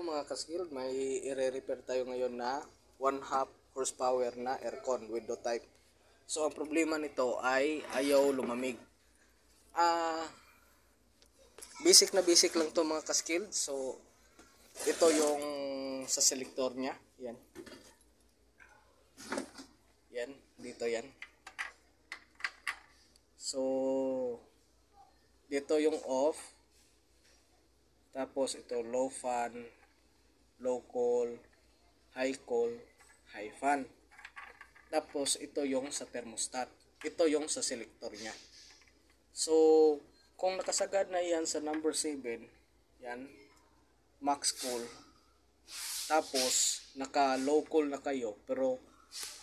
mga kaskilled, may i-repair tayo ngayon na 1/2 horsepower na aircon window type. So ang problema nito ay ayaw lumamig. Basic na basic lang to mga kaskilled. So ito yung sa selector nya. Yan. Yan, dito yan. So dito yung off. Tapos ito low fan, low cool, high cool, high fan. Tapos ito yung sa thermostat. Ito yung sa selector nya. So kung nakasagad na yan sa number 7, yan, max cool. Tapos naka low cool na kayo pero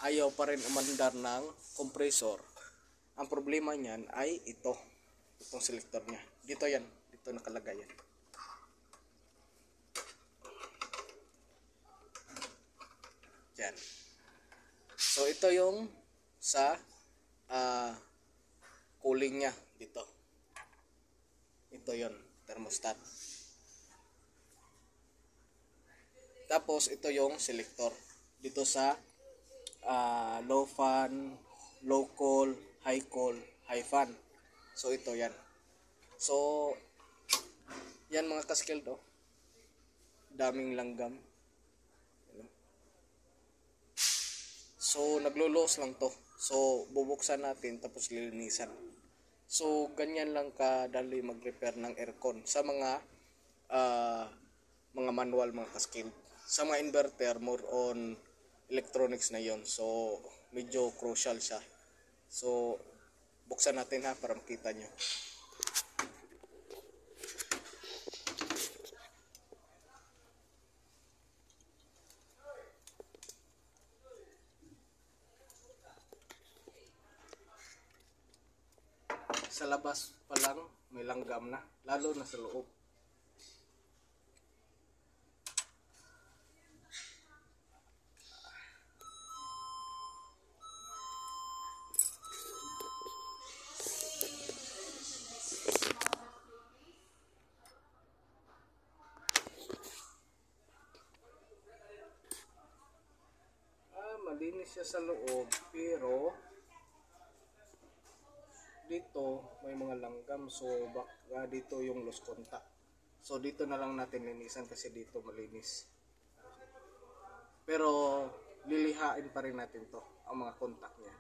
ayaw pa rin umandar ng compressor. Ang problema niyan ay itong selector nya. Dito yan, dito nakalagay yan. Yan. So ito yung sa cooling nya dito. Ito yon, thermostat. Tapos ito yung selector dito sa low fan, low cool, high cool, high fan. So ito yan. So yan mga kaskilled, daming langgam. So naglo-loss lang to. So bubuksan natin tapos lilinisan. So ganyan lang kadali mag-repair ng aircon sa mga manual mga kaskilled. Sa mga inverter more on electronics na yon. So medyo crucial siya. So buksan natin ha para makita nyo. Sa labas pa lang may langgam na, lalo na sa loob. Malinis siya sa loob pero dito may mga langgam, so baka dito yung lost contact. So dito na lang natin linisan kasi dito malinis. Pero lilihain pa rin natin to, ang mga contact niya.